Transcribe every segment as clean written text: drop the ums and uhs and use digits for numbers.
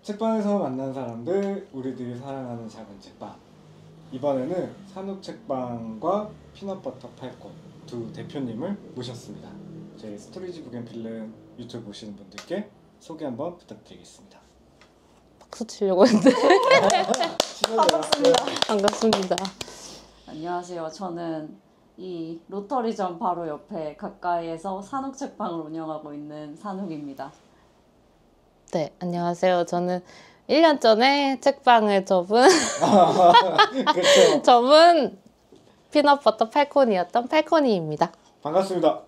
책방에서 만난 사람들, 우리들이 사랑하는 작은 책방. 이번에는 산욱책방과 피넛버터 팔콘 두 대표님을 모셨습니다. 저희 스토리지 북앤필름 유튜브 보시는 분들께 소개 한번 부탁드리겠습니다. 박수 치려고 했는데 반갑습니다. 반갑습니다. 안녕하세요. 저는 이 로터리점 바로 옆에 가까이에서 산욱책방을 운영하고 있는 산욱입니다. 네, 안녕하세요. 저는 1년 전에 책방을 접은 그렇죠. 접은 피넛버터 팔콘이었던 팔콘이입니다. 반갑습니다.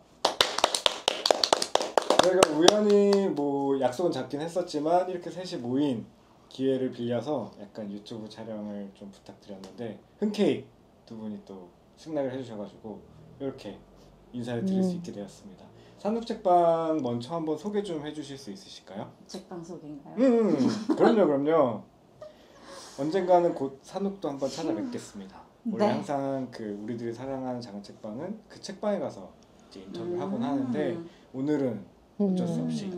저희가 우연히 뭐 약속은 잡긴 했었지만 이렇게 셋이 모인 기회를 빌려서 약간 유튜브 촬영을 좀 부탁드렸는데 흔쾌히 두 분이 또 승낙을 해주셔가지고 이렇게 인사를 드릴 수 있게 되었습니다. 산욱책방 먼저 한번 소개 좀 해주실 수 있으실까요? 책방 소개인가요? 그럼요. 언젠가는 곧 산욱도 한번 찾아뵙겠습니다. 원래 네. 항상 그 우리들이 사랑하는 작은 책방은 그 책방에 가서 이제 인터뷰를 하곤 하는데 오늘은 어쩔 수 없이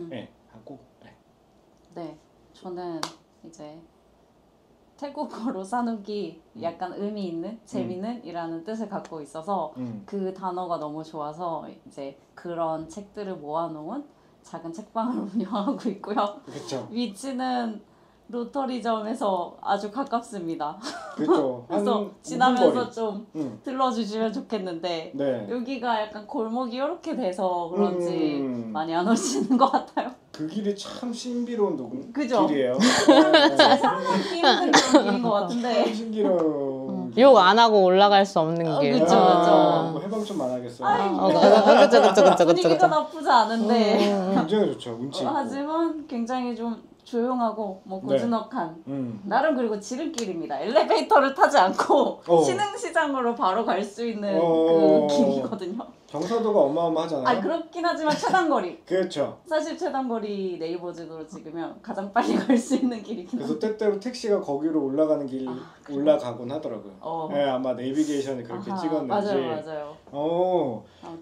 하고 네, 저는 이제 태국어로 산욱이 약간 의미 있는 재미는 이라는 뜻을 갖고 있어서 그 단어가 너무 좋아서 이제 그런 책들을 모아놓은 작은 책방을 운영하고 있고요. 그렇죠. 위치는 로터리점에서 아주 가깝습니다. 그렇죠. 그래서 지나면서 좀 들러주시면 좋겠는데 네. 여기가 약간 골목이 이렇게 돼서 그런지 많이 안 오시는 것 같아요. 그 길이 참 신비로운 그죠? 길이에요. 상상하기 힘든 그런 길인 것 같은데 신기로운 욕 안 하고 올라갈 수 없는 길. 그쵸. 뭐 해방 좀 안 하겠어요. 그쵸. 분위기가 나쁘지 않은데 굉장히 좋죠. 운치 있고. 하지만 굉장히 좀 조용하고 뭐 네. 고즈넉한 나름 그리고 지름길입니다. 엘리베이터를 타지 않고 신흥시장으로 바로 갈 수 있는 그 길이거든요. 경사도가 어마어마하잖아요. 아 그렇긴 하지만 최단거리. 그렇죠. 사실 최단거리 네이버지도로 찍으면 가장 빨리 갈 수 있는 길이긴 그래서 한데. 때때로 택시가 거기로 올라가는 길 올라가곤 하더라고요. 네, 아마 내비게이션이 그렇게 찍었는지. 맞아요.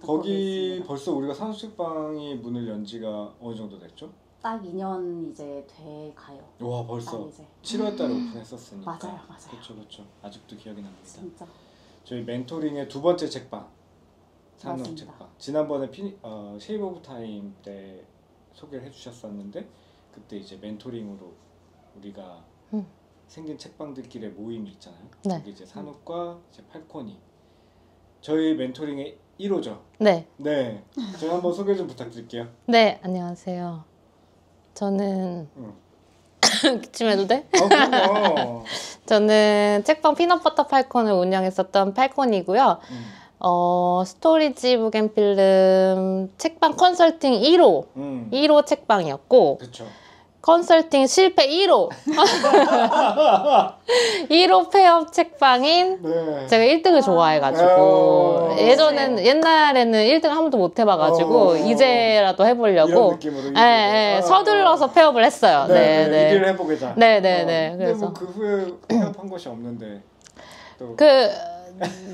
거기 벌써 우리가 산욱책방이 문을 연 지가 어느 정도 됐죠? 딱 2년 이제 돼가요. 와 벌써 딱 이제. 7월달에 오픈했었으니까. 맞아요. 그렇죠. 아직도 기억이 납니다. 진짜. 저희 멘토링의 두 번째 책방 산욱 맞습니다. 책방. 지난번에 쉐이브 오브 타임 때 소개를 해주셨었는데 그때 이제 멘토링으로 우리가 생긴 책방들끼리의 모임이 있잖아요. 네. 그게 이제 산욱과 이제 팔콘이 저희 멘토링의 1호죠. 네. 네. 제가 한번 소개 좀 부탁드릴게요. 네, 안녕하세요. 저는 기침해도 돼? 그럼요. 저는 책방 피넛버터 팔콘을 운영했었던 팔콘이고요. 스토리지 북앤필름 책방 컨설팅 1호 책방이었고 그렇죠. 컨설팅 실패 1호 1호 폐업 책방인 네. 제가 1등을 좋아해가지고 옛날에는 1등 한 번도 못 해봐가지고 이제라도 해보려고 이런 느낌으로 서둘러서 폐업을 했어요. 네. 일을 해보겠다. 네네네. 근데 그래서 뭐 그 후에 폐업한 것이 없는데 또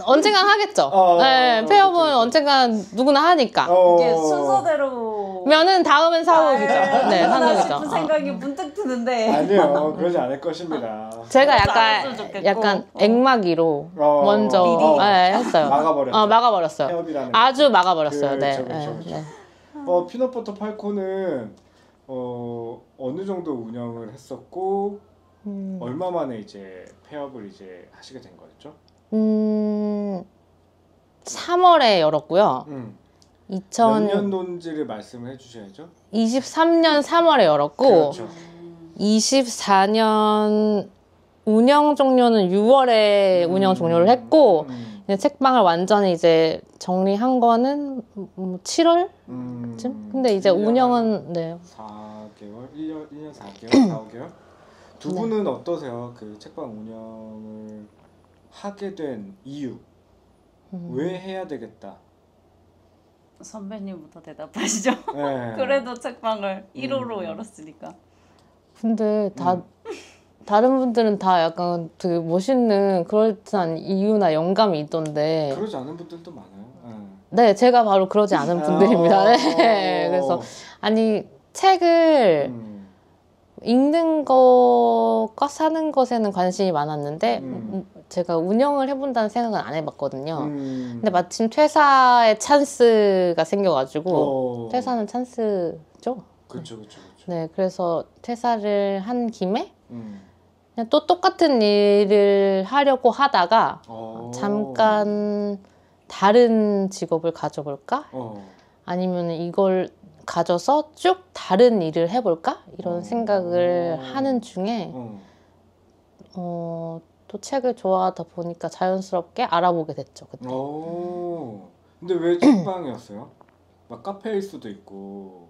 언젠간 하겠죠. 네, 폐업은 그렇죠. 언젠간 누구나 하니까. 이게 순서대로 면은 다음은 산욱이죠. 네, 하나 산욱이죠. 싶은 생각이 문득 드는데 아니요, 그러지 않을 것입니다. 제가 알았으면 좋겠고. 약간 액막이로 먼저 미리. 했어요. 막아버렸죠. 막아버렸어요. 폐업이라는 아주 막아버렸어요. 그렇죠, 네. 그렇죠. 네. 피넛버터 팔콘은 어느 정도 운영을 했었고 얼마 만에 이제 폐업을 이제 하시게 된 거였죠? 3월에 열었고요. 몇 년도인지를 말씀을 해주셔야죠. 23년 3월에 열었고 그렇죠. 24년 운영 종료는 6월에 운영 종료를 했고 이제 책방을 완전히 이제 정리한 거는 7월쯤? 근데 이제 운영은 4개월? 1년 4개월? 4개월? 두 분은 어떠세요? 그 책방 운영을 하게 된 이유 왜 해야 되겠다? 선배님부터 대답하시죠. 네. 그래도 책방을 1호로 열었으니까. 근데 다른 분들은 다 약간 되게 멋있는 그럴듯한 이유나 영감이 있던데 그러지 않은 분들도 많아요. 네, 제가 바로 그러지 않은 분들입니다. 네. 그래서 아니 책을 읽는 것과 사는 것에는 관심이 많았는데 제가 운영을 해본다는 생각은 안 해봤거든요. 근데 마침 퇴사의 찬스가 생겨가지고 퇴사는 찬스죠. 그렇죠. 네, 그래서 퇴사를 한 김에 그냥 또 똑같은 일을 하려고 하다가 잠깐 다른 직업을 가져볼까? 아니면 이걸 가져서 쭉 다른 일을 해볼까? 이런 생각을 하는 중에 또 책을 좋아하다 보니까 자연스럽게 알아보게 됐죠. 그때. 근데 왜 책방이었어요? 막 카페일 수도 있고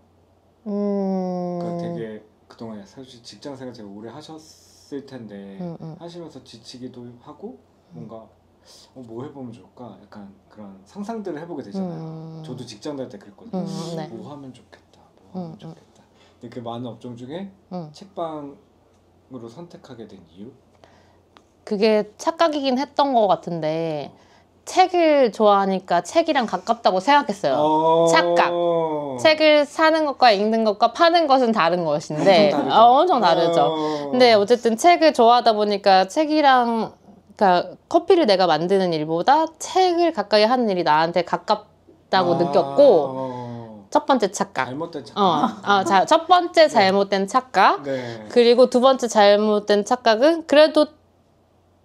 그러니까 되게 그동안 사실 직장생활 되게 오래 하셨을 텐데 하시면서 지치기도 하고 뭔가 뭐 해보면 좋을까? 약간 그런 상상들을 해보게 되잖아요. 저도 직장 다닐 때 그랬거든요. 네. 뭐 하면 좋겠다. 뭐 하면 좋겠다. 근데 그 많은 업종 중에 책방으로 선택하게 된 이유? 그게 착각이긴 했던 것 같은데 책을 좋아하니까 책이랑 가깝다고 생각했어요. 착각. 책을 사는 것과 읽는 것과 파는 것은 다른 것인데 엄청 다르죠. 근데 어쨌든 책을 좋아하다 보니까 책이랑 그러니까 커피를 내가 만드는 일보다 책을 가까이 하는 일이 나한테 가깝다고 느꼈고 첫 번째 착각. 잘못된 착각. 첫 번째 잘못된 착각. 네. 그리고 두 번째 잘못된 착각은 그래도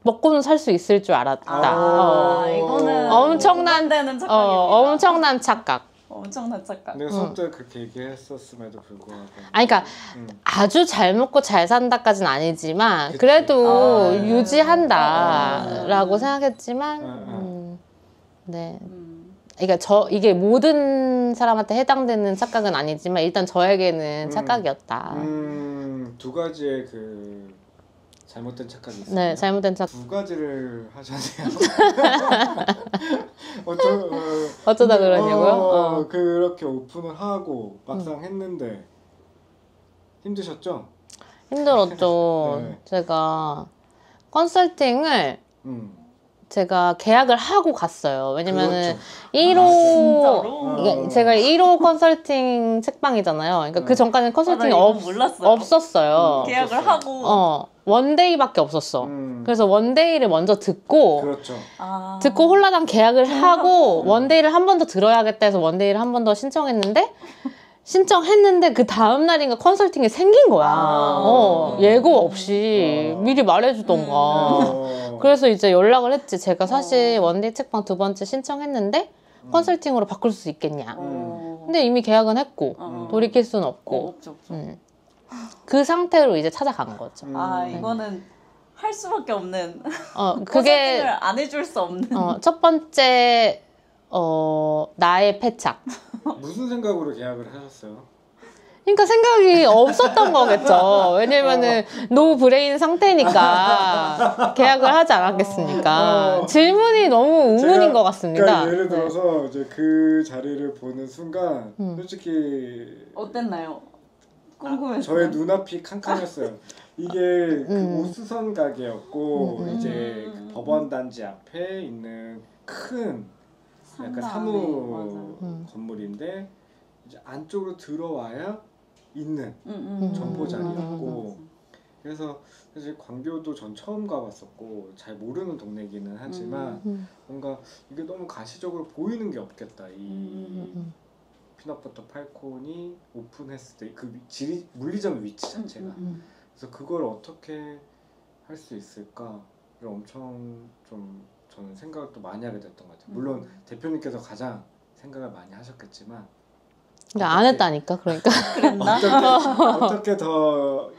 먹고는 살 수 있을 줄 알았다. 이거는 엄청난 되는 착각입니다. 엄청난 착각. 엄청난 착각. 내가 수업 때 그렇게 얘기했었음에도 불구하고. 그러니까 아주 잘 먹고 잘 산다까지는 아니지만 그래도 유지한다라고 생각했지만 네. 그러니까 이게 모든 사람한테 해당되는 착각은 아니지만 일단 저에게는 착각이었다. 두 가지의 그 잘못된 착각이 있어요. 네, 잘못된 착각. 두 가지를 하셨네요. 어쩌다 그러냐고요? 그렇게 오픈을 하고 막상 했는데 힘드셨죠? 힘들었죠. 네. 제가 컨설팅을 제가 계약을 하고 갔어요. 왜냐면은 진짜로? 제가 1호 컨설팅 책방이잖아요. 그러니까 그 전까지는 컨설팅이 없었어요. 계약을 하고 원데이밖에 없었어. 그래서 원데이를 먼저 듣고 그렇죠. 듣고 홀라당 계약을 하고 원데이를 한 번 더 들어야겠다 해서 원데이를 한 번 더 신청했는데 그 다음 날인가 컨설팅이 생긴 거야. 예고 없이 미리 말해주던가. 그래서 이제 연락을 했지. 제가 사실 원데이 책방 두 번째 신청했는데 컨설팅으로 바꿀 수 있겠냐. 근데 이미 계약은 했고 돌이킬 수는 없고. 없죠. 그 상태로 이제 찾아간 거죠. 이거는 할 수밖에 없는. 그게 컨설팅을 안 해줄 수 없는. 첫 번째 나의 패착. 무슨 생각으로 계약을 하셨어요? 그러니까 생각이 없었던 거겠죠. 왜냐면은 노 브레인 상태니까 계약을 하지 않았겠습니까? 질문이 너무 우문인 것 같습니다. 그러니까 예를 들어서 이제 그 자리를 보는 순간 솔직히 어땠나요? 궁금했어요. 저의 눈앞이 캄캄했어요. 이게 그 오수선 가게였고 이제 그 법원 단지 앞에 있는 큰 약간 사무 건물인데 이제 안쪽으로 들어와야 있는 점포 자리였고 그래서 사실 광교도 전 처음 가봤었고 잘 모르는 동네기는 하지만 뭔가 이게 너무 가시적으로 보이는 게 없겠다. 이 피넛버터 팔콘이 오픈했을 때 그 물리적 위치 자체가 그래서 그걸 어떻게 할 수 있을까를 엄청 좀 저는 생각을 또 많이 하게 됐던 것 같아요. 물론 대표님께서 가장 생각을 많이 하셨겠지만 그러니까 안 했다니까. 그러니까 그랬나? 어떻게 더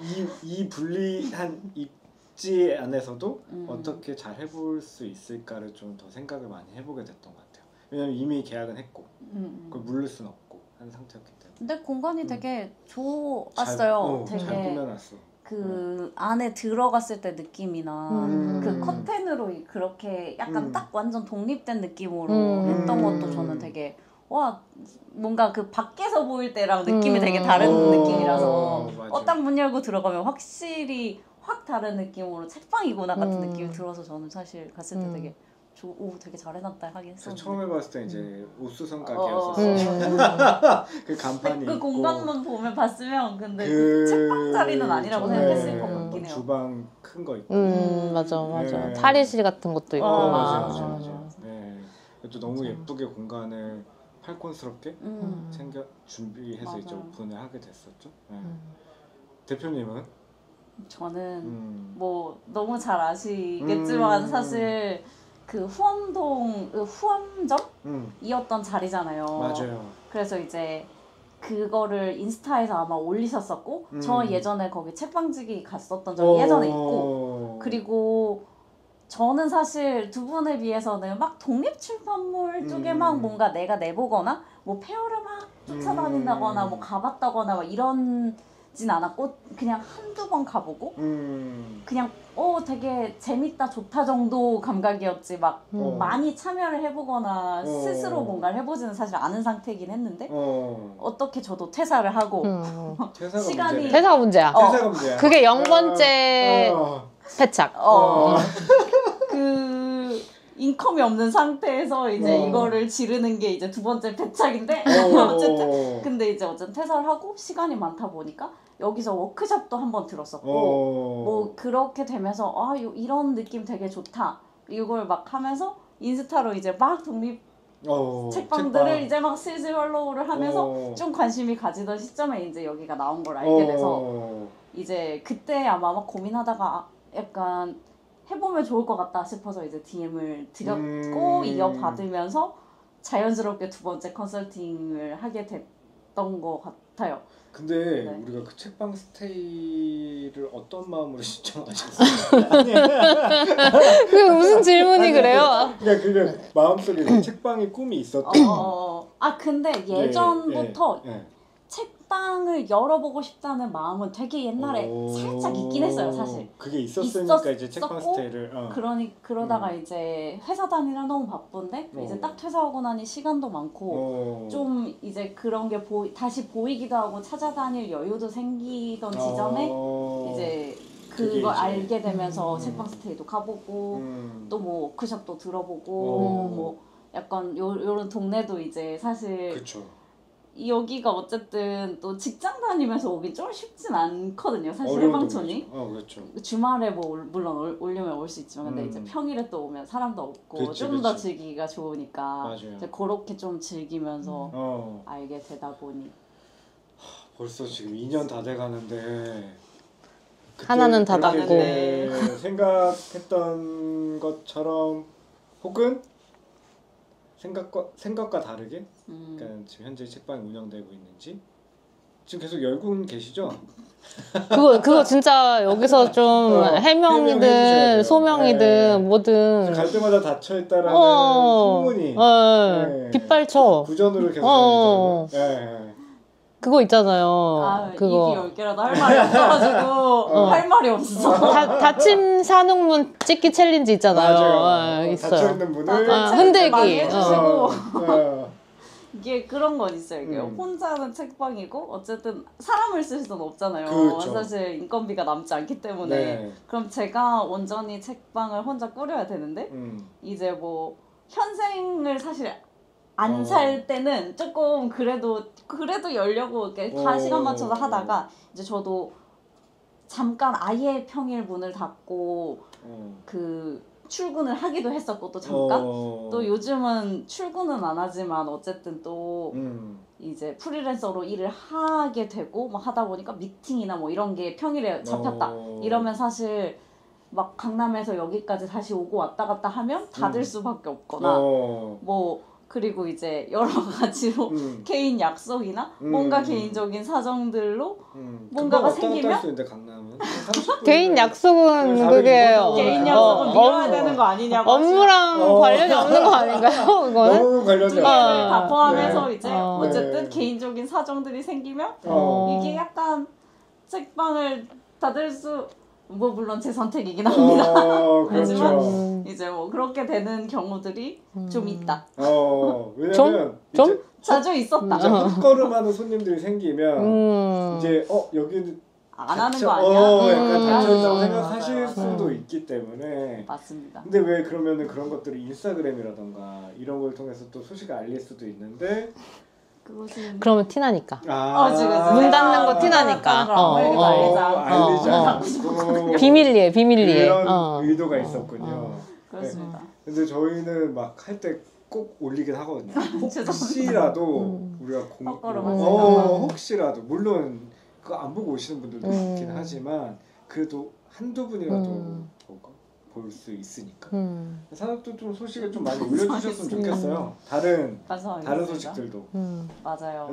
이 불리한 입지 안에서도 어떻게 잘 해볼 수 있을까를 좀 더 생각을 많이 해보게 됐던 것 같아요. 왜냐면 이미 계약은 했고 그걸 물릴 수는 없고 한 상태였기 때문에. 근데 공간이 되게 좋았어요. 잘 꾸며놨어. 그 안에 들어갔을 때 느낌이나 그 커튼으로 그렇게 약간 딱 완전 독립된 느낌으로 했던 것도 저는 되게 뭔가 그 밖에서 보일 때랑 느낌이 되게 다른 느낌이라서 딱 문 열고 들어가면 확실히 확 다른 느낌으로 책방이구나 같은 느낌이 들어서 저는 사실 갔을 때 되게 오 되게 잘해놨다 하긴 했었는데 처음 해봤을 때 이제 옥수성 가게였었어. 그 간판이 그 있고 공간만 보면 봤으면 근데 그 책방 자리는 아니라고 생각했을 것 같긴 해요. 주방 큰 거 있고. 맞아. 탈의실 같은 것도 있고. 맞아. 네. 또 너무 예쁘게 공간을 팔콘스럽게 챙겨 준비해서 맞아요. 이제 오픈을 하게 됐었죠. 네. 대표님은? 저는 뭐 너무 잘 아시겠지만 사실 그 후암동 후암점이었던 자리잖아요. 맞아요. 그래서 이제 그거를 인스타에서 아마 올리셨었고 저 예전에 거기 책방지기 갔었던 적이 예전에 있고 그리고 저는 사실 두 분에 비해서는 막 독립출판물 쪽에 막 뭔가 내가 내보거나 뭐 페어를 막 쫓아다닌다거나 뭐 가봤다거나 막 이런진 않았고 그냥 한두 번 가보고 그냥 되게 재밌다 좋다 정도 감각이었지 막 많이 참여를 해보거나 스스로 뭔가를 해보지는 사실 않은 상태이긴 했는데 어떻게 저도 퇴사를 하고 시간이 퇴사가 문제야. 퇴사가 문제야. 그게 0번째 패착. 그 인컴이 없는 상태에서 이제 이거를 지르는 게 이제 두 번째 패착인데 어쨌든 근데 이제 어쨌든 퇴사를 하고 시간이 많다 보니까 여기서 워크숍도 한번 들었었고 뭐 그렇게 되면서 이런 느낌 되게 좋다 이걸 막 하면서 인스타로 이제 막 독립 책방들을 이제 막 슬슬 팔로우를 하면서 좀 관심이 가지던 시점에 이제 여기가 나온 걸 알게 돼서 이제 그때 아마 막 고민하다가 약간 해보면 좋을 것 같다 싶어서 이제 DM을 드렸고 이어받으면서 자연스럽게 두 번째 컨설팅을 하게 됐던 것 같아요. 근데 우리가 그 책방 스테이를 어떤 마음으로 신청하셨어요? 그게 무슨 질문이 그래요? 그러니까 마음속에 책방의 꿈이 있었던. 근데 예전부터 책방을 열어보고 싶다는 마음은 되게 옛날에 살짝 있긴 했어요, 사실. 그게 있었으니까 이제 책방 스테이를. 그러다가 이제 회사 다니라 너무 바쁜데 이제 딱 퇴사하고 나니 시간도 많고 좀 이제 그런 게 다시 보이기도 하고 찾아다닐 여유도 생기던 지점에 이제 그걸 알게 되면서 책방 스테이도 가보고 또 뭐 워크숍도 들어보고 뭐 약간 요런 동네도 이제 사실 그쵸. 여기가 어쨌든 또 직장 다니면서 오긴 좀 쉽진 않거든요. 사실 해방촌이. 그렇죠. 주말에 뭐 물론 오려면 올 수 있지만 근데 이제 평일에 또 오면 사람도 없고 좀 더 즐기기가 좋으니까 맞아요. 이제 그렇게 좀 즐기면서 알게 되다 보니 벌써 지금 2년 다 돼가는데 하나는 닫았고 생각했던 것처럼 혹은 생각과 다르게 그러니까 지금 현재 책방이 운영되고 있는지 지금 계속 열고는 계시죠? 그거 진짜 여기서 좀 해명이든 소명이든 뭐든 갈 때마다 닫혀 있다라는 소문이 빗발쳐 구전으로 계속 그거 있잖아요. 그거 입이 10개라도 할 말이 없어가지고 할 말이 없어. 닫힘 산후문 찍기 챌린지 있잖아요. 맞아요. 있어요. 닫혀있는 문을 흔들기 많이 해주시고 이게 그런 건 있어요. 이게 혼자 하는 책방이고 어쨌든 사람을 쓸 수는 없잖아요. 그렇죠. 사실 인건비가 남지 않기 때문에 그럼 제가 온전히 책방을 혼자 꾸려야 되는데 이제 뭐 현생을 사실 안 살 때는 조금 그래도 열려고 이렇게 다 시간 맞춰서 하다가 이제 저도 잠깐 아예 평일 문을 닫고 그 출근을 하기도 했었고 또 잠깐 또 요즘은 출근은 안 하지만 어쨌든 또 이제 프리랜서로 일을 하게 되고 막 하다 보니까 미팅이나 뭐 이런 게 평일에 잡혔다 이러면 사실 막 강남에서 여기까지 다시 오고 왔다 갔다 하면 닫을 수밖에 없거나 뭐 그리고 이제 여러 가지로 개인 약속이나 뭔가 개인적인 사정들로 뭔가가 생기면 개인 약속은 그게 개인 약속은 미뤄야 되는 거 아니냐고 업무랑 관련이 없는 거 아닌가요? 그거는? 너무 관련이 두 개를 다 포함해서 이제 어쨌든 개인적인 사정들이 생기면 이게 약간 책방을 닫을 수 뭐 물론 제 선택이긴 합니다. 하지만 이제 뭐 그렇게 되는 경우들이 좀 있다. 왜냐면 좀? 자주 있었다. 헛걸음하는 손님들이 생기면 이제 여기는 안 하는 거 아니야? 약간 다쳤다고 생각하실 맞아요. 수도 있기 때문에. 맞습니다. 근데 왜 그러면은 그런 것들을 인스타그램이라던가 이런 걸 통해서 또 소식을 알릴 수도 있는데 그것은 그러면 티나니까. 그치. 문 닫는 거 티나니까. 알리자. 비밀리에 그런 의도가 있었군요. 그렇습니다. 근데 저희는 막 할 때 꼭 올리긴 하거든요. 혹시라도 우리가 혹시라도 물론 그거 안 보고 오시는 분들도 있긴 하지만 그래도 한두 분이라도 볼 수 있으니까. 산업도 좀 소식을 좀 많이 올려주셨으면 좋겠어요. 다른 소식들도. 맞아요.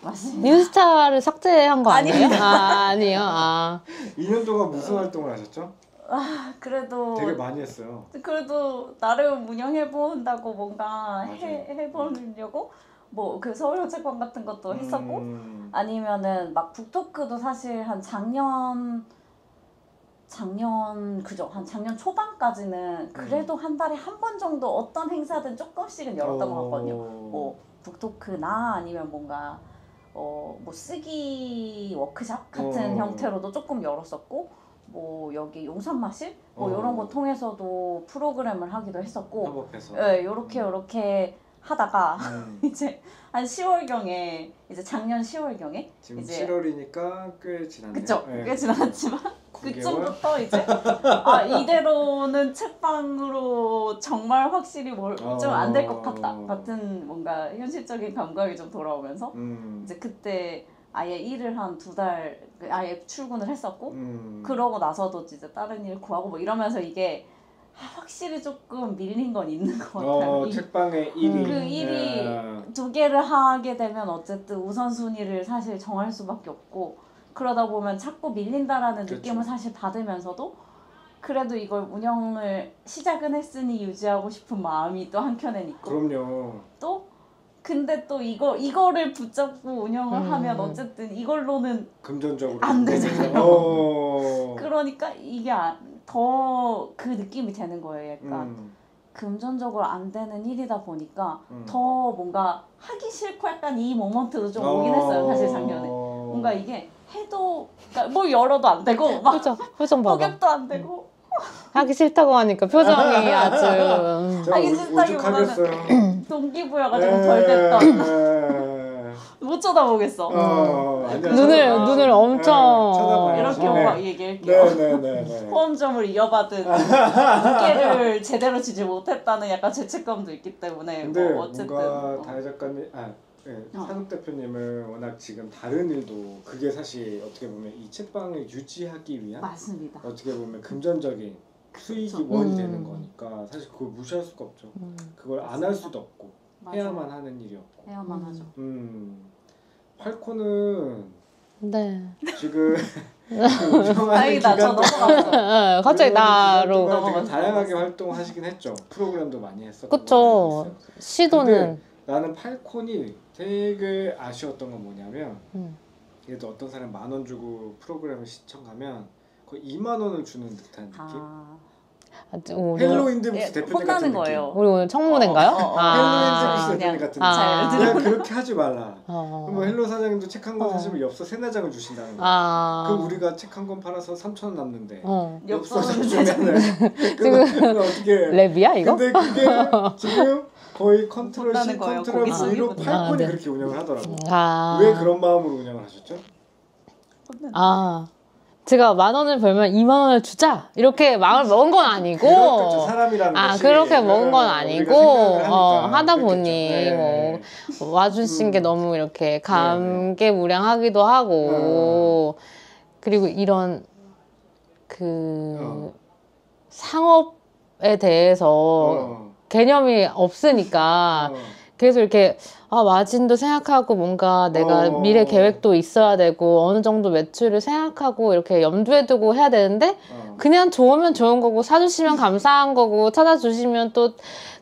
맞습니다. 인스타를 삭제한 거 아니에요? 아니에요. 2년 동안 무슨 활동을 하셨죠? 그래도 되게 많이 했어요. 그래도 나름 운영해본다고 뭔가 해보려고 뭐 그 서울영책관 같은 것도 했었고 아니면은 막 북토크도 사실 한 작년 초반까지는 그래도 한 달에 한 번 정도 어떤 행사든 조금씩은 열었던 것 같거든요. 뭐 북토크나 아니면 뭔가 뭐 쓰기 워크샵 같은 형태로도 조금 열었었고 뭐 여기 용산마실 뭐 이런 거 통해서도 프로그램을 하기도 했었고 협업해서 요렇게 하다가 이제 한 10월경에 이제 작년 10월경에 지금 이제 7월이니까 꽤 지났네요. 그쵸? 꽤 지났지만 9개월? 그쯤부터 이제 이대로는 책방으로 정말 확실히 좀 안 될 것 같은 뭔가 현실적인 감각이 좀 돌아오면서 이제 그때 아예 일을 한 2달 아예 출근을 했었고 그러고 나서도 이제 다른 일 구하고 뭐 이러면서 이게 확실히 조금 밀린 건 있는 것 같아요. 책방의 일이 그 일이 2개를 하게 되면 어쨌든 우선순위를 사실 정할 수밖에 없고 그러다 보면 자꾸 밀린다라는 느낌을 사실 받으면서도 그래도 이걸 운영을 시작은 했으니 유지하고 싶은 마음이 또 한켠엔 있고 그럼요. 또 근데 또 이거를 붙잡고 운영을 하면 어쨌든 이걸로는 금전적으로 안 되잖아요. 그러니까 이게 더 그 느낌이 되는 거예요. 약간 금전적으로 안 되는 일이다 보니까 더 뭔가 하기 싫고 약간 이 모먼트도 좀 오긴 했어요. 사실 작년에 뭔가 이게 해도 그러니까 뭘 열어도 안 되고 막 표정 봐봐. 목욕도 안 되고 하기 싫다고 하니까 표정이 아주 하기 싫다기보다는 동기부여가 좀 덜 됐던 못 쳐다보겠어. 눈을 엄청 이렇게 막 얘기할게요. 포함점을 이어받은 무게를 제대로 지지 못했다는 약간 죄책감도 있기 때문에 근데 뭐 어쨌든 뭔가 다혜 작가님 산욱 대표님은 워낙 지금 다른 일도 그게 사실 어떻게 보면 이 책방을 유지하기 위한 맞습니다. 어떻게 보면 금전적인 수익이 원이 되는 거니까 사실 그걸 무시할 수가 없죠. 그걸 안 할 수도 없고 해야만 하는 일이었고 해야만 하죠. 팔코는 지금 다행이다. 저 넘어갔어요. 갑자기 나로 다양하게 활동하시긴 했죠. 프로그램도 많이 했었고. 그쵸. 시도는 나는 팔콘이 되게 아쉬웠던 건 뭐냐면 그래도 어떤 사람 10,000원 주고 프로그램을 시청하면 거의 2만 원을 주는 듯한 느낌? 헬로 인디북스 대표님 같은 느낌. 우리 오늘 청문회인가요? 헬로 인디북스 대표님 같은 느낌. 그냥 그렇게 하지 말라. 뭐 헬로 사장님도 책 한 권 사시면 엽서 3-4장을 주신다는 거야. 그럼 우리가 책 한 권 팔아서 3,000원 남는데 엽서를 주면은 그건 어떻게 랩이야 이거? 근데 그게 지금 거의 컨트롤 C, 컨트롤 V로 팔콘이 그렇게 운영을 하더라고. 왜 그런 마음으로 운영을 하셨죠? 제가 10,000원을 벌면 20,000원을 주자 이렇게 마음을 먹은 건 아니고 그렇겠죠. 사람이라는 것이 그렇게 먹은 건 아니고 하다 보니 뭐 와주신 게 너무 이렇게 감개무량하기도 하고 그리고 이런 그 상업에 대해서 개념이 없으니까 계속 이렇게 마진도 생각하고 뭔가 내가 미래 계획도 있어야 되고 어느 정도 매출을 생각하고 이렇게 염두에 두고 해야 되는데 그냥 좋으면 좋은 거고 사주시면 감사한 거고 찾아주시면 또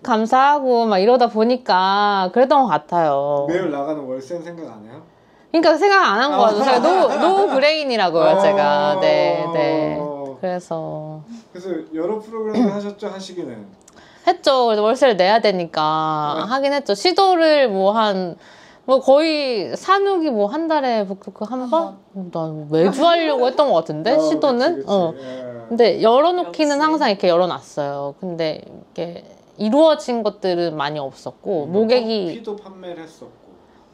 감사하고 막 이러다 보니까 그랬던 것 같아요. 매일 나가는 월세는 생각 안 해요? 그러니까 생각 안 한 거죠. 제가 노 브레인이라고요. 제가 네. 그래서 여러 프로그램을 하셨죠? 하시기는 했죠. 그래서 월세를 내야 되니까 하긴 했죠. 시도를 뭐 한 뭐 거의 산후기 뭐 한 달에 북토크 한 번? 나 매주 하려고 했던 것 같은데 시도는. 그치. 예. 근데 열어놓기는 역시. 항상 이렇게 열어놨어요. 근데 이게 이루어진 것들은 많이 없었고 모객이 커피도 판매를 했었고.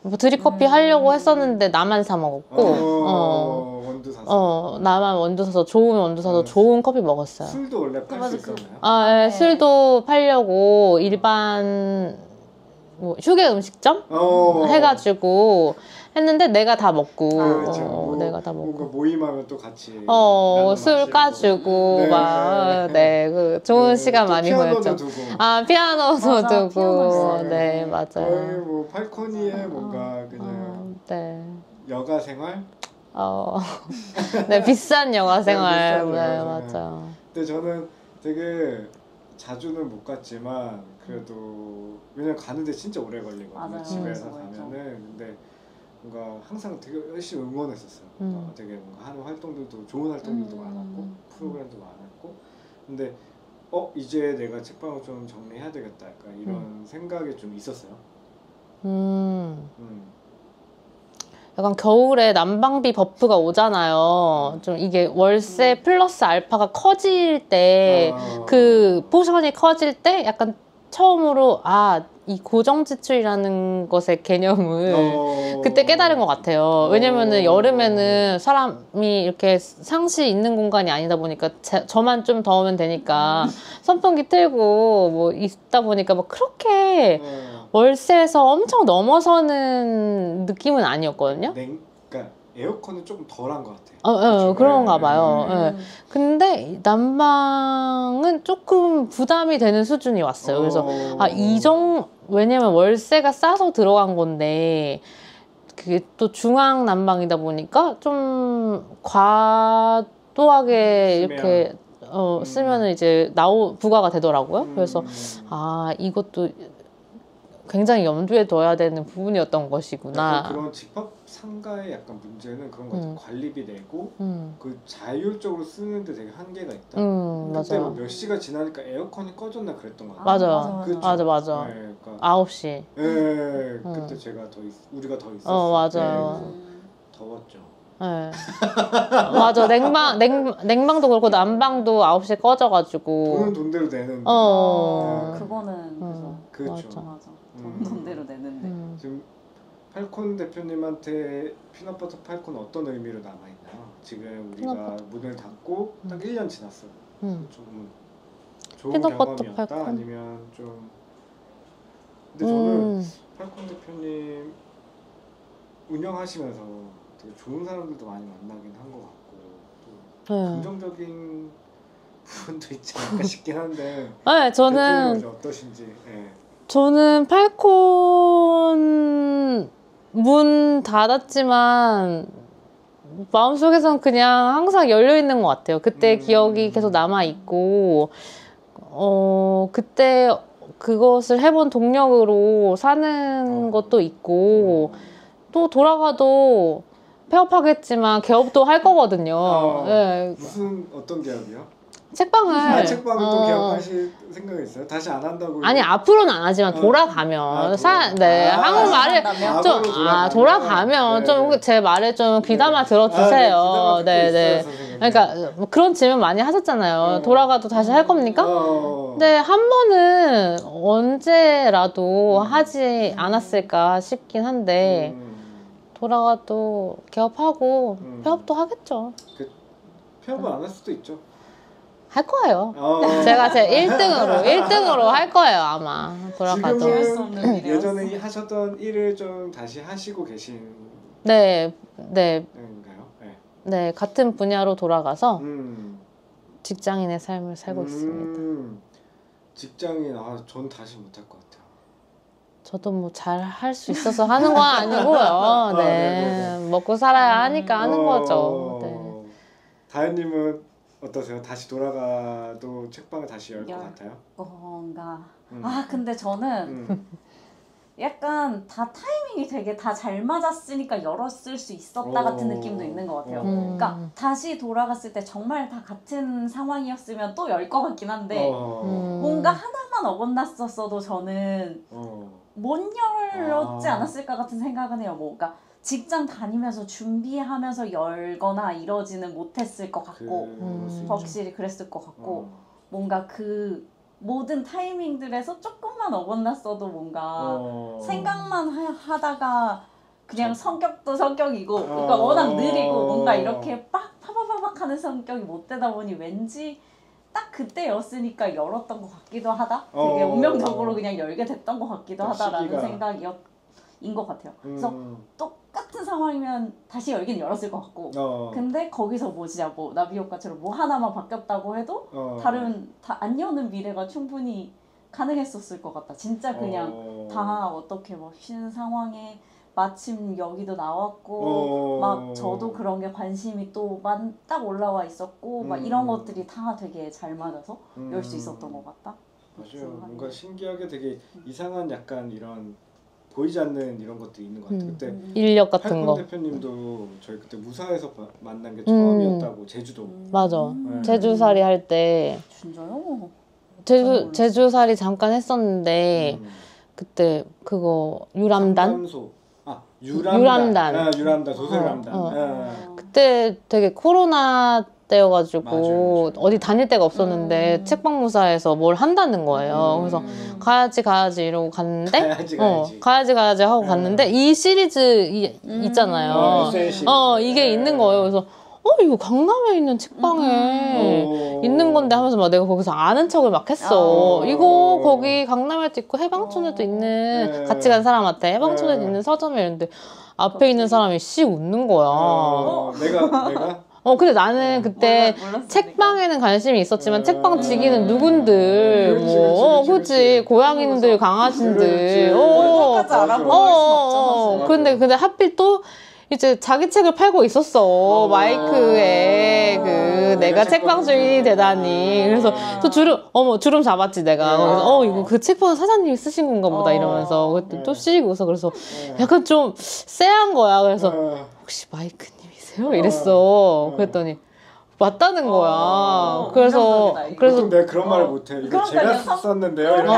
뭐 드립커피 하려고 했었는데 나만 사 먹었고 원두 사서. 나만 원두 사서 좋은 원두 사서 좋은 커피 먹었어요. 술도 원래 팔 수 맞아, 있었나요? 아, 예, 술도 팔려고 일반 뭐 휴게 음식점 해가지고 했는데 내가 다 먹고 그렇죠. 내가 다 뭔가 먹고 모임하면 또 같이 술 마시고. 까주고 네. 막 그 좋은 네, 시간 또 많이 피아노도 보냈죠. 두고. 아 피아노도 맞아, 두고 피아노 있어요. 네 거의 맞아요. 뭐 팔코니의 뭔가 그냥 네. 여가 생활? 네 비싼 영화 생활. 비싼 네 영화 생활. 맞아요. 근데 저는 되게 자주는 못 갔지만 그래도 왜냐면 가는데 진짜 오래 걸리거든요. 맞아요. 집에서 맞아요. 가면은 근데 뭔가 항상 되게 열심히 응원했었어요. 되게 뭔가 하는 활동들도 좋은 활동들도 많았고 프로그램도 많았고 근데 이제 내가 책방을 좀 정리해야 되겠다 약간 이런 생각이 좀 있었어요. 약간 겨울에 난방비 버프가 오잖아요. 좀 이게 월세 플러스 알파가 커질 때 그 포션이 커질 때 약간 처음으로 이 고정 지출이라는 것의 개념을 그때 깨달은 것 같아요. 왜냐면은 여름에는 사람이 이렇게 상시 있는 공간이 아니다 보니까 저만 좀 더우면 되니까 선풍기 틀고 뭐 있다 보니까 막 그렇게 월세에서 엄청 넘어서는 느낌은 아니었거든요. 그러니까 에어컨은 조금 덜한 것 같아요. 그런가 봐요. 근데 난방은 조금 부담이 되는 수준이 왔어요. 그래서 왜냐면 월세가 싸서 들어간 건데 그게 또 중앙 난방이다 보니까 좀 과도하게 이렇게 쓰면은 이제 부과가 되더라고요. 그래서 이것도 굉장히 염두에 둬야 되는 부분이었던 것이구나. 그런 집합 상가의 약간 문제는 그런 거 같아요. 관리비 내고 그 자율적으로 쓰는데 되게 한계가 있다. 그때 맞아요. 뭐 몇 시가 지나니까 에어컨이 꺼졌나 그랬던 것 같아요. 맞아. 그쵸? 맞아. 네, 그러니까 9시. 그때 제가 우리가 더 있었어요. 맞아요. 더웠죠. 네. 맞아. 냉방도 그렇고 난방도 9시에 꺼져가지고. 돈은 돈대로 내는데. 그거는 그렇죠. 맞아. 돈대로 내는데. 지금 팔콘 대표님한테 피넛버터 팔콘 어떤 의미로 남아있나요? 지금 우리가 문을 닫고 딱 1년 지났어요. 좀 좋은 경험이었다? 팔콘? 아니면 좀 근데 저는 팔콘 대표님 운영하시면서 되게 좋은 사람들도 많이 만나긴 한 것 같고 또 긍정적인 부분도 있지 않을까 싶긴 한데 저는 어떠신지 저는 팔콘 문 닫았지만 마음속에선 그냥 항상 열려있는 것 같아요. 그때 기억이 계속 남아있고 그때 그것을 해본 동력으로 사는 것도 있고 또 돌아가도 폐업하겠지만 개업도 할 거거든요. 무슨 어떤 개업이요? 책방을 책방을 또 개업하실 생각이 있어요? 다시 안 한다고? 아니 앞으로는 안 하지만 돌아가면 한국말을 좀 돌아가면 좀 제 말을 좀 귀담아 들어주세요. 네네. 그러니까 뭐 그런 질문 많이 하셨잖아요. 돌아가도 다시 할 겁니까? 근데 한 번은 언제라도 하지 않았을까 싶긴 한데 돌아가도 개업하고 폐업도 하겠죠. 폐업을 안 할 수도 있죠. 할 거예요. 제가 제 1등으로 할 거예요, 아마. 돌아가도. 지금은 예전에 하셨던 일을 좀 다시 하시고 계신 네. 건가요? 네, 같은 분야로 돌아가서 직장인의 삶을 살고 있습니다. 직장인, 전 다시 못할 것 같아요. 저도 뭐 잘 할 수 있어서 하는 건 아니고요. 네. 먹고 살아야 하니까 하는 거죠. 네. 다현님은 어떠세요? 다시 돌아가도 책방을 다시 열 것 같아요? 건가? 근데 저는 약간 다 타이밍이 되게 다 잘 맞았으니까 열었을 수 있었다 같은 느낌도 있는 것 같아요. 그러니까 다시 돌아갔을 때 정말 다 같은 상황이었으면 또 열 것 같긴 한데 뭔가 하나만 어긋났었어도 저는 못 열었지 않았을까 같은 생각은 해요. 뭐 그러니까 직장 다니면서 준비하면서 열거나 이러지는 못했을 것 같고 확실히 그랬을 것 같고 뭔가 그 모든 타이밍들에서 조금만 어긋났어도 뭔가 생각만 하다가 그냥 성격도 성격이고 그러니까 워낙 느리고 뭔가 이렇게 파바바박 하는 성격이 못 되다 보니 왠지 딱 그때였으니까 열었던 것 같기도 하다. 되게 운명적으로 그냥 열게 됐던 것 같기도 하다라는 시기가. 생각인 것 같아요. 그래서 똑같은 상황이면 다시 열긴 열었을 것 같고 근데 거기서 뭐 진짜 뭐 나비효과처럼 뭐 하나만 바뀌었다고 해도 다른 안 여는 미래가 충분히 가능했었을 것 같다. 진짜 그냥 다 어떻게 뭐 쉬는 상황에 마침 여기도 나왔고 막 저도 그런 게 관심이 또 딱 올라와 있었고 막 이런 것들이 다 되게 잘 맞아서 열 수 있었던 것 같다. 맞아요. 뭔가 신기하게 되게 이상한 약간 이런 보이지 않는 이런 것도 있는 것 같아요. 그때 인력 같은 거. 팔콘 대표님도 저희 그때 무사에서 만난 게 처음이었다고 제주도. 맞아. 제주살이 할 때. 진짜요? 제주살이 잠깐 했었는데 그때 그거 유람단. 상담소. 유람단. 유람단 도서유람단. 그때 되게 코로나 때여가지고 맞아요. 어디 다닐 데가 없었는데 책방무사에서 뭘 한다는 거예요. 그래서 가야지 이러고 갔는데 가야지 하고 갔는데 이 시리즈 있잖아요. 이게 있는 거예요. 그래서 이거 강남에 있는 책방에 있는 건데 하면서 막 내가 거기서 아는 척을 막 했어. 이거 거기 강남에도 있고 해방촌에도 있는 같이 간 사람한테 해방촌에도 있는 서점에 있는데 앞에 있는 사람이 씩 웃는 거야. 내가? 근데 나는 그때 책방에는 관심이 있었지만 책방 지기는 누군들 그치 고양이들 강아지들 근데 하필 또 이제 자기 책을 팔고 있었어. 마이크에 내가 책방 주인이 되다니. 그래서 또 주름 잡았지 내가. 그래서 이거 그 책방 사장님이 쓰신 건가 보다 이러면서 그때 또 씩 웃어. 그래서 약간 좀 쎄한 거야. 그래서 혹시 마이크님이세요? 이랬어. 그랬더니 맞다는 거야. 그래서 내가 그런 말을 못해. 이거 제가 썼는데요. 이렇게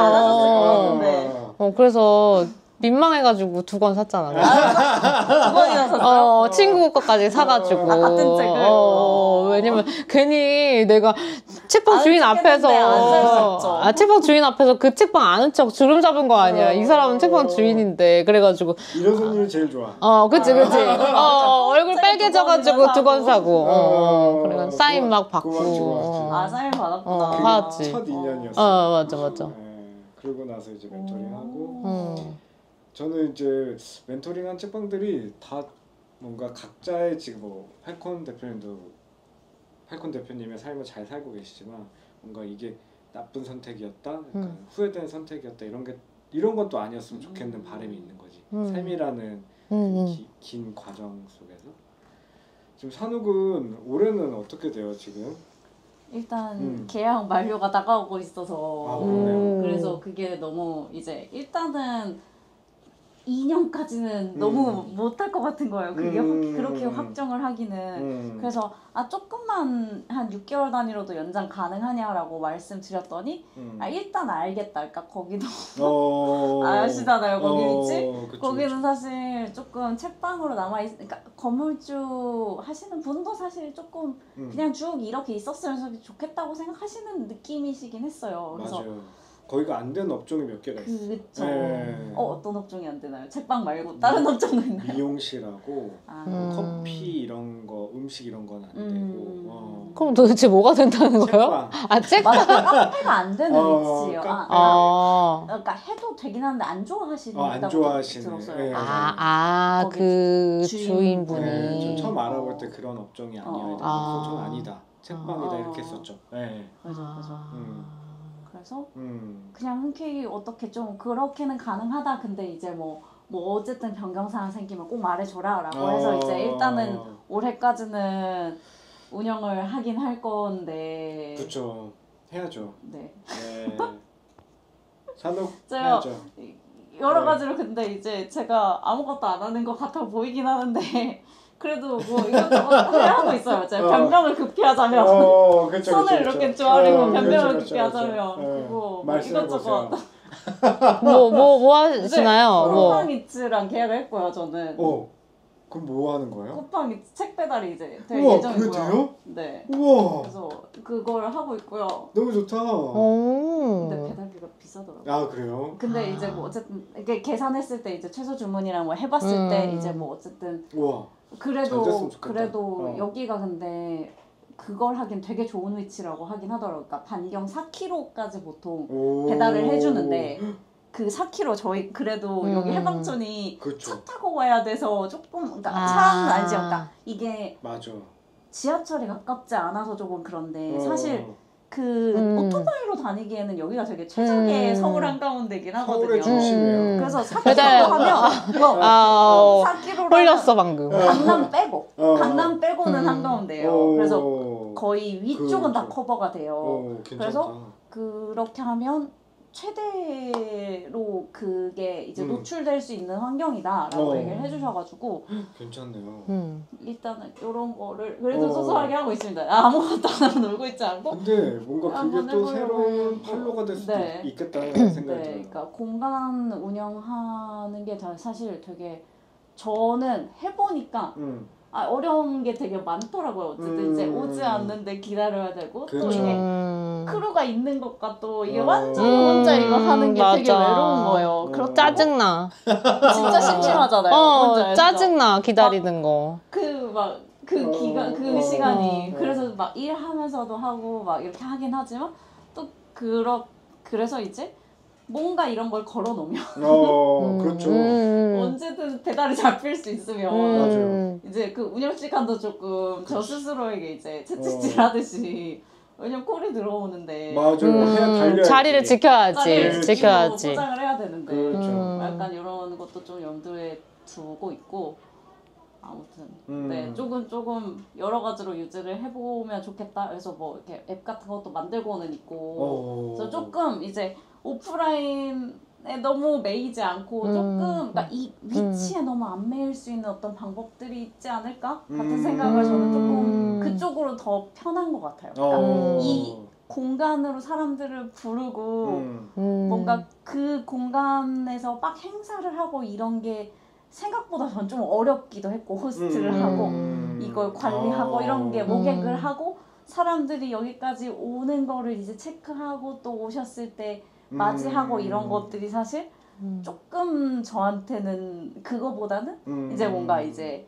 그래서 민망해가지고 2권 샀잖아. 2권이나 샀어요? 친구 것까지 사가지고. 같은 책을? 왜냐면 괜히 내가 책방 주인 앞에서 책방 주인 앞에서 그 책방 아는 척 주름 잡은 거 아니야. 이 사람은 책방 주인인데. 그래가지고 이런 손님이 제일 좋아. 그치. 얼굴 빨개져가지고 2권 사고. 그래가 사인 막 받고. 사인 받았구나. 받았지. 첫 인연이었어. 맞아. 그러고 나서 이제 멘토링하고. 저는 이제 멘토링한 책방들이 다 뭔가 각자의 지금 뭐 팔콘 대표님의 삶을 잘 살고 계시지만 뭔가 이게 나쁜 선택이었다, 약간 후회되는 선택이었다 이런 건 또 아니었으면 좋겠는 바람이 있는 거지. 삶이라는 긴 과정 속에서. 지금 산욱은 올해는 어떻게 돼요 지금? 일단 계약 만료가 다가오고 있어서 그래서 그게 너무 이제 일단은 2년까지는 너무 못할 것 같은 거예요. 그게 그렇게 확정을 하기는. 그래서 조금만 한 6개월 단위로도 연장 가능하냐라고 말씀드렸더니 일단 알겠다. 그러니까 거기도 아시잖아요. 거기 위치. 거기는 사실 조금 책방으로 그러니까 건물주 하시는 분도 사실 조금 그냥 쭉 이렇게 있었으면 좋겠다고 생각하시는 느낌이시긴 했어요. 그래서 맞아요. 거기가 안 되는 업종이 몇 개가 있어요. 그쵸. 어떤 업종이 안 되나요? 책방 말고 다른 업종도 있나요? 미용실하고 커피 이런 거, 음식 이런 건 안 되고. 그럼 도대체 뭐가 된다는 거예요? 책방. 카페가 안 되는 위치예요. 그러니까 해도 되긴 하는데 안 좋아하시는 안 좋아하시는. 들었어요. 그 주인분이. 좀 처음 알아볼 때 그런 업종이 아니어야 돼서 전 아니다. 책방이다 이렇게 했었죠. 맞아. 그래서 그냥 흔쾌히 어떻게 좀 그렇게는 가능하다. 근데 이제 뭐 어쨌든 변경사항 생기면 꼭 말해줘라라고 해서 이제 일단은 올해까지는 운영을 하긴 할 건데. 그렇죠. 해야죠. 네. 산업 해야죠. 여러 가지로 근데 이제 제가 아무것도 안 하는 것 같아 보이긴 하는데. 그래도 뭐 이것저것 하고 있어요. 제가 변명을 급히 하자면 손을 이렇게 조아리고 변명을 급히 하자면 그리고 뭐 이것저것 뭐 하시나요? 뭐. 쿠팡이츠랑 계약을 했고요, 저는. 그럼 뭐 하는 거예요? 쿠팡이츠 책 배달이 이제 될 우와, 예정이고요. 그게 돼요? 네. 우와. 그래서 그걸 하고 있고요. 너무 좋다. 근데 배달비가 비싸더라고요. 아, 그래요? 근데 이제 뭐 어쨌든 이렇게 계산했을 때 이제 최소 주문이랑 뭐 해봤을 때 이제 뭐 어쨌든 우와. 그래도 여기가 근데 그걸 하긴 되게 좋은 위치라고 하긴 하더라고요. 그러니까 반경 4km까지 보통 배달을 해주는데 그 4km 저희 그래도 여기 해방촌이 차 타고 가야 돼서 조금 그러니까 차는 아니지 그러니까 이게 맞아. 지하철이 가깝지 않아서 조금 그런데 사실 그 오토바이로 다니기에는 여기가 되게 최적의 서울 한가운데긴 하거든요. 서울의 중심이에요. 그래서 4km 하면 4km로 홀렸어 방금. 강남 빼고 강남 빼고는 한가운데예요. 그래서 거의 위쪽은 다 커버가 돼요. 그래서 그렇게 하면 최대로 그게 이제 노출될 수 있는 환경이다라고 얘기를 해주셔가지고 괜찮네요. 일단은 이런 거를 그래도 소소하게 하고 있습니다. 아무것도 안 하고 놀고 있지 않고. 근데 뭔가 그게 또 새로운 판로가 될 수도 있겠다는 생각이 들어요. 그러니까 공간 운영하는 게 사실 되게 저는 해보니까 어려운 게 되게 많더라고요. 어쨌든 이제 오지 않는데 기다려야 되고 또 이게 크루가 있는 것과 또 이게 완전히 혼자 이거 하는 게 되게 외로운 거예요. 그렇다고 짜증나. 진짜 심심하잖아요. 짜증나 기다리는 거. 그 기간 그 시간이 그래서 막 일하면서도 하고 막 이렇게 하긴 하지만 또 그래서 이제 뭔가 이런 걸 걸어놓으면 그렇죠. 언제든 배달이 잡힐 수 있으면 맞아요. 이제 그 운영 시간도 조금 저 스스로에게 이제 채찍질 하듯이 왜냐면 콜이 들어오는데 맞아요. 자리를 지켜야지. 포장을 해야 되는데 그렇죠. 약간 이런 것도 좀 염두에 두고 있고 아무튼 네 조금 여러 가지로 유지를 해보면 좋겠다. 그래서 뭐 이렇게 앱 같은 것도 만들고는 있고 그래서 조금 이제 오프라인에 너무 매이지 않고 조금 그러니까 이 위치에 너무 안 매일 수 있는 어떤 방법들이 있지 않을까 같은 생각을 저는 조금 그쪽으로 더 편한 것 같아요. 그러니까 이 공간으로 사람들을 부르고 뭔가 그 공간에서 막 행사를 하고 이런 게 생각보다 전 좀 어렵기도 했고 호스트를 하고 이걸 관리하고 이런 게 모객을 하고 사람들이 여기까지 오는 거를 이제 체크하고 또 오셨을 때 맞이하고 이런 것들이 사실 조금 저한테는 그거보다는 이제 뭔가 이제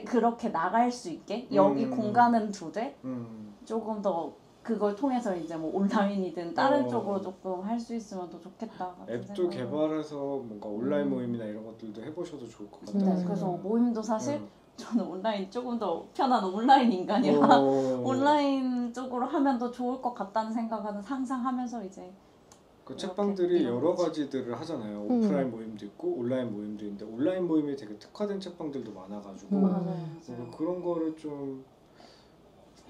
그렇게 나갈 수 있게 여기 공간은 두되 조금 더 그걸 통해서 이제 뭐 온라인이든 다른 쪽으로 조금 할 수 있으면 더 좋겠다. 앱도 개발해서 뭔가 온라인 모임이나 이런 것들도 해보셔도 좋을 것 같아요. 네, 그래서 모임도 사실 저는 온라인 조금 더 편한 온라인 인간이라 온라인 쪽으로 하면 더 좋을 것 같다는 생각은 상상하면서 이제 그 책방들이 여러 가지들을 하잖아요. 오프라인 모임도 있고 온라인 모임도 있는데 온라인 모임이 되게 특화된 책방들도 많아가지고 맞아요. 그런 거를 좀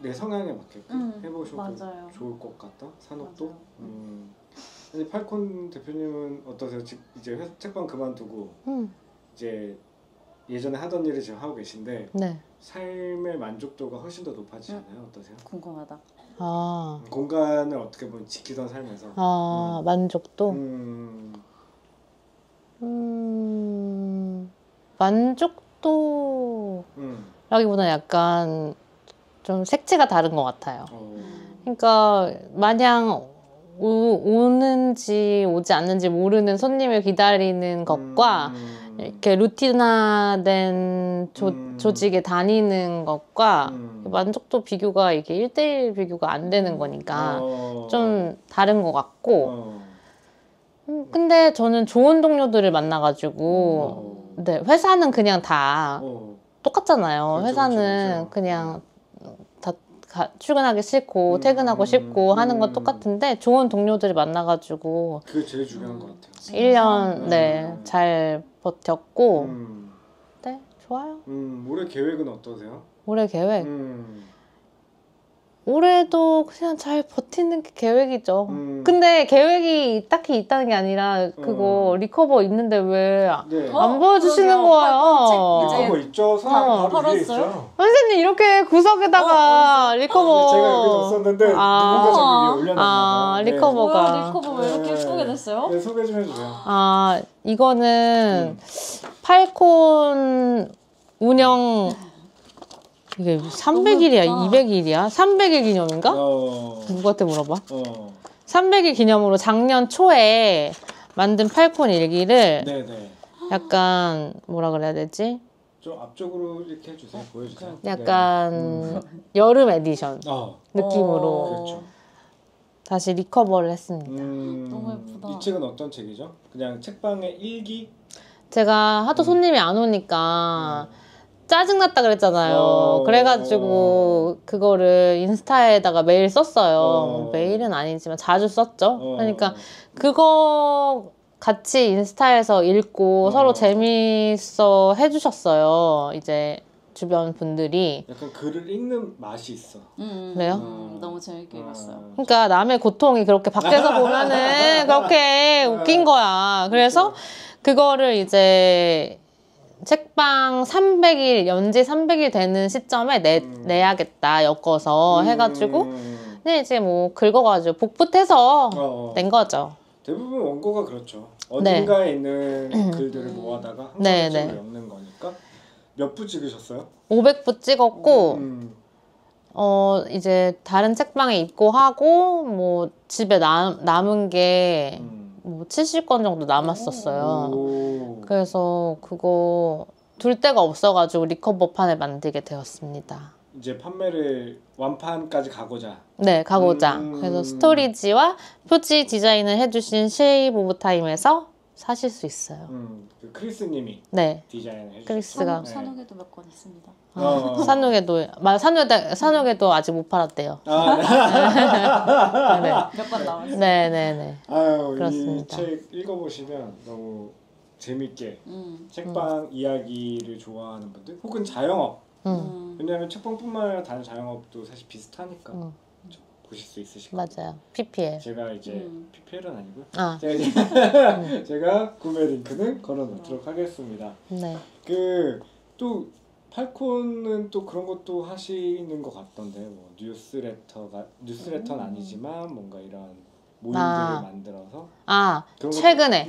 내 성향에 맞게끔 해보셔도 맞아요. 좋을 것 같다. 산업도. 아니 팔콘 대표님은 어떠세요? 이제 책방 그만두고 이제 예전에 하던 일을 지금 하고 계신데 삶의 만족도가 훨씬 더 높아지잖아요. 어떠세요? 궁금하다. 공간을 어떻게 보면 지키던 삶에서 만족도? 만족도라기보다는 약간 좀 색채가 다른 것 같아요. 그러니까 마냥 오는지 오지 않는지 모르는 손님을 기다리는 것과 이렇게 루틴화된 조직에 다니는 것과 만족도 비교가 이게 1대1 비교가 안 되는 거니까 좀 다른 것 같고 근데 저는 좋은 동료들을 만나가지고 네, 회사는 그냥 다 똑같잖아요. 그렇죠, 회사는 그렇죠. 그냥 출근하기 싫고 퇴근하고 싶고 하는 건 똑같은데 좋은 동료들을 만나가지고 그게 제일 중요한 것 같아요. 1년 잘 버텼고 네 좋아요. 올해 계획은 어떠세요? 올해 계획? 올해도 그냥 잘 버티는 게 계획이죠. 근데 계획이 딱히 있다는 게 아니라 그거 리커버 있는데 왜 안 보여주시는 거예요? 리커버 있죠? 선생님 바로 위에 있죠? 선생님 이렇게 구석에다가 리커버 제가 여기 뒀었는데 누군가 저기 위에 올려놨나 봐요. 리커버가 리커버 왜 이렇게 예쁘게 됐어? 있어요? 네, 소개 좀 해주세요. 아, 이거는 팔콘 운영 이게 300일이야, 200일이야? 300일 기념인가? 누구한테 물어봐. 300일 기념으로 작년 초에 만든 팔콘 일기를 네네. 약간 뭐라 그래야 되지? 좀 앞쪽으로 이렇게 해주세요. 보여주세요. 약간 여름 에디션 느낌으로 그렇죠. 다시 리커버를 했습니다. 너무 예쁘다. 이 책은 어떤 책이죠? 그냥 책방의 일기? 제가 하도 손님이 안 오니까 짜증났다 그랬잖아요. 그래가지고 그거를 인스타에다가 매일 썼어요. 매일은 아니지만 자주 썼죠. 그러니까 그거 같이 인스타에서 읽고 서로 재밌어 해주셨어요. 이제 주변 분들이. 약간 글을 읽는 맛이 있어. 그래요? 너무 재밌게 읽었어요. 그러니까 남의 고통이 그렇게 밖에서 보면은 그렇게 웃긴 거야. 그래서 그거를 이제 책방 300일, 연지 300일 되는 시점에 내야겠다, 엮어서 해가지고. 근데 이제 뭐 긁어가지고 복붙해서 낸 거죠. 대부분 원고가 그렇죠. 어딘가에 있는 글들을 모아다가 한 권에 엮는 거니까. 몇 부 찍으셨어요? 500부 찍었고, 이제 다른 책방에 입고하고, 뭐 집에 남은 게 뭐 70권 정도 남았었어요. 그래서 그거 둘 데가 없어가지고 리커버판을 만들게 되었습니다. 이제 판매를 완판까지 가고자. 네, 가고자. 그래서 스토리지와 표지 디자인을 해주신 쉐이브 오브 타임에서 사실 수 있어요. 그 크리스님이 디자인을 해주셨어요. 크리스가 산옥에도 몇 권 있습니다. 산옥에도 아직 못 팔았대요. 몇 권 남았어요. 네네네. 아유, 그렇습니다. 이 책 읽어보시면 너무 재밌게 책방 이야기를 좋아하는 분들 혹은 자영업. 왜냐하면 책방뿐만 아니라 다른 자영업도 사실 비슷하니까 보실 수 있으실 거예요. 맞아요. PPL. 제가 이제 PPL은 아니고요. 제가 제가 구매 링크는 걸어놓도록 하겠습니다. 네. 또 팔콘은 또 그런 것도 하시는 것 같던데 뭐 뉴스레터는 아니지만 뭔가 이런 모임들을 만들어서 최근에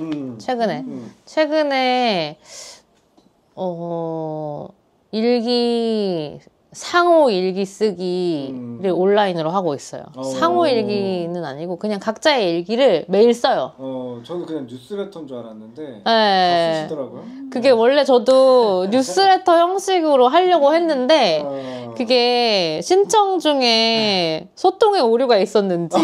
일기 상호 일기 쓰기를 온라인으로 하고 있어요. 상호 일기는 아니고 그냥 각자의 일기를 매일 써요. 저는 그냥 뉴스레터인 줄 알았는데 다 쓰시더라고요. 그게 원래 저도 뉴스레터 형식으로 하려고 했는데 그게 신청 중에 소통의 오류가 있었는지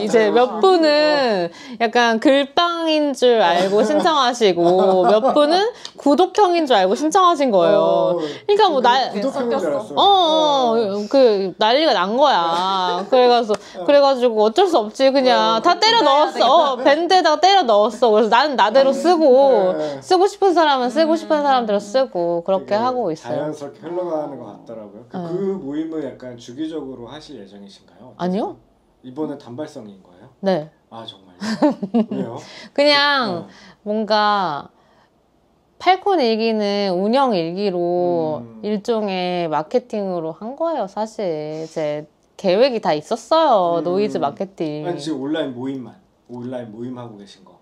이제 몇 분은 약간 글빵인 줄 알고 신청하시고 몇 분은 구독형인 줄 알고 신청하신 거예요. 그러니까 뭐 구독형인 줄 알았어. 그 난리가 난 거야. 그래가지고 어쩔 수 없지 그냥 다 때려 넣었어. 밴드에다가 때려 넣었어. 그래서 나는 나대로 쓰고 싶은 사람은 쓰고 싶은 사람대로 쓰고 그렇게 하고 있어요. 자연스럽게 흘러가는 것 같더라고요. 그 모임은 약간 주기적으로 하실 예정이신가요? 아니요. 이번에 단발성인 거예요? 네. 아 정말요? 왜요? 그냥 뭔가 팔콘 일기는 운영 일기로 일종의 마케팅으로 한 거예요. 사실 제 계획이 다 있었어요. 노이즈 마케팅. 아니 지금 온라인 모임 하고 계신 거.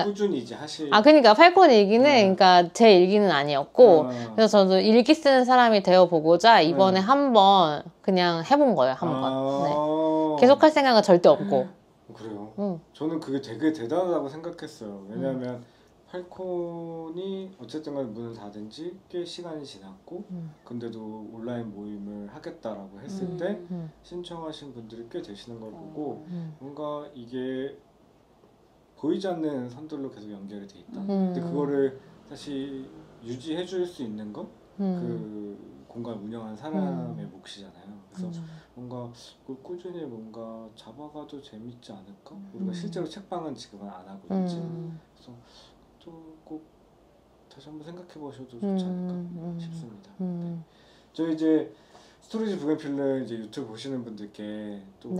꾸준히 이제 하실. 그러니까 팔콘 일기는 그러니까 제 일기는 아니었고 그래서 저도 일기 쓰는 사람이 되어 보고자 이번에 한번 그냥 해본 거예요. 한번. 계속 할 생각은 절대 없고. 그래요. 저는 그게 되게 대단하다고 생각했어요. 왜냐하면 팔콘이 어쨌든 간에 문을 닫은 지 꽤 시간이 지났고 근데도 온라인 모임을 하겠다라고 했을 때 신청하신 분들이 꽤 되시는 걸 보고 뭔가 이게 보이지 않는 선들로 계속 연결이 돼 있다. 근데 그거를 사실 유지해 줄 수 있는 건 그 공간 운영하는 사람의 몫이잖아요. 그래서 뭔가 꾸준히 뭔가 잡아가도 재밌지 않을까? 우리가 실제로 책방은 지금은 안 하고 있지만 그래서 또 꼭 다시 한번 생각해 보셔도 좋지 않을까 싶습니다. 네. 저 이제 스토리지 부겐필름 이제 유튜브 보시는 분들께 또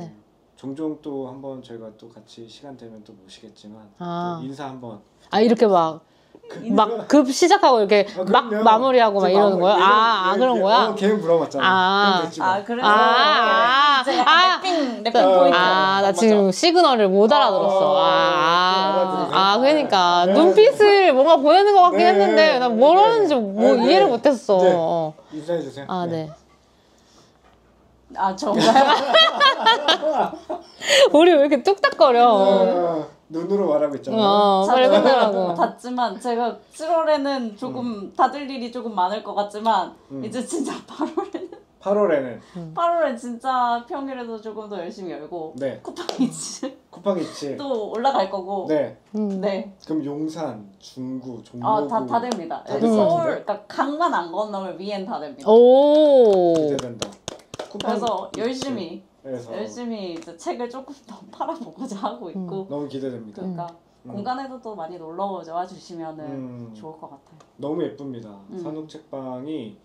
종종 또 한번 저희가 또 같이 시간 되면 또 모시겠지만 또 인사 한번 이렇게 막 막 급 시작하고 이렇게 막 그럼요. 마무리하고 막 저 이러는 거예요? 그런 거야? 걔는 물어봤잖아. 그래서 이제 약간 랩핑 포인트. 나 지금 시그널을 못 알아들었어. 그러니까 눈빛을 뭔가 보내는 것 같긴 했는데 난 뭘 하는지 이해를 못했어. 인사해 주세요. 네. 정말요? 우리 왜 이렇게 뚝딱거려? 눈으로 말하고 있잖아. 빨리 끝내라고. 봤지만 제가 7월에는 조금 다들 일이 조금 많을 것 같지만 이제 진짜 8월엔 진짜 평일에도 조금 더 열심히 열고 네. 쿠팡이츠 또 올라갈 거고. 네. 네. 그럼 용산, 중구, 종로구 다 됩니다. 다 될 것 서울, 같은데? 그러니까 강만 안 건너면 위엔 다 됩니다. 기대된다. 그래서 열심히 그래서 이제 책을 조금 더 팔아보고자 하고 있고. 너무 기대됩니다. 그러니까 공간에도 또 많이 놀러 와 주시면은 좋을 것 같아요. 너무 예쁩니다. 산옥 책방이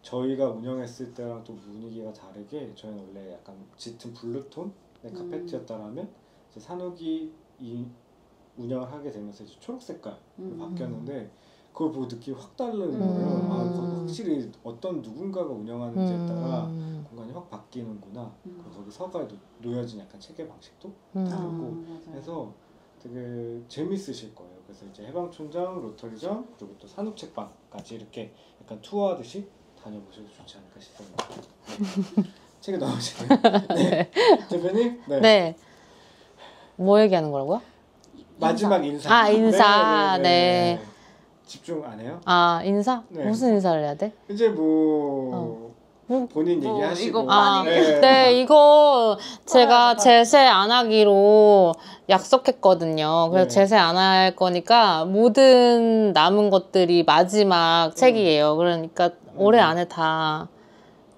저희가 운영했을 때랑 또 분위기가 다르게 저희는 원래 약간 짙은 블루톤의 카페트였다라면 이제 산옥이 운영을 하게 되면서 이제 초록 색깔로 바뀌었는데 그걸 보고 느낌이 확 다른 거예요. 확실히 어떤 누군가가 운영하는지에 따라 공간이 확 바뀌는구나. 그리고 거기 서가에 놓여진 약간 체계 방식도 다르고 해서 되게 재밌으실 거예요. 그래서 이제 해방촌장, 로터리점 그리고 또 산업책방까지 이렇게 약간 투어하듯이 다녀보셔도 좋지 않을까 싶습니다. 책이 나오시네요. 네. 대표님? 네. 뭐 얘기하는 거라고요? 마지막 인사. 인사. 네. 집중 안 해요? 인사? 네. 무슨 인사를 해야 돼? 이제 본인 얘기하시고. 이거 제가 제세 안 하기로 약속했거든요. 그래서 제세 안 할 거니까 모든 남은 것들이 마지막 책이에요. 그러니까 올해 안에 다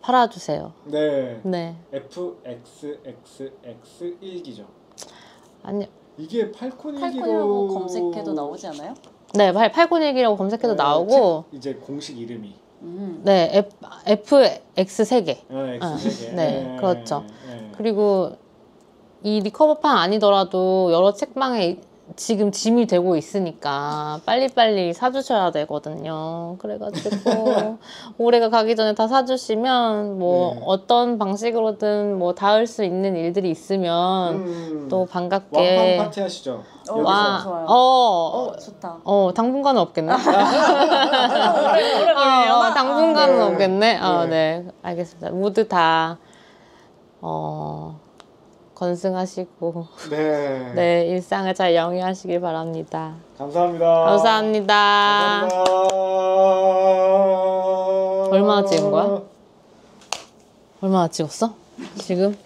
팔아주세요. 네. FXXX1기죠. 아니요. 이게 팔콘일기로 검색해도 나오지 않아요? 네, 891이라고 검색해도 나오고 이제 공식 이름이 네, FX 3개. X3개. 네, 그렇죠. 그리고 이 리커버판 아니더라도 여러 책방에 지금 짐이 되고 있으니까 빨리빨리 사주셔야 되거든요. 그래가지고 올해가 가기 전에 다 사주시면 어떤 방식으로든 닿을 수 있는 일들이 있으면 또 반갑게 왕판 파티 하시죠. 좋아요. 좋다. 당분간은 없겠네. 오래 당분간은 없겠네. 네, 알겠습니다. 모두 다 건승하시고 네, 일상을 잘 영위하시길 바랍니다. 감사합니다. 얼마나 찍은 거야? 얼마나 찍었어? 지금?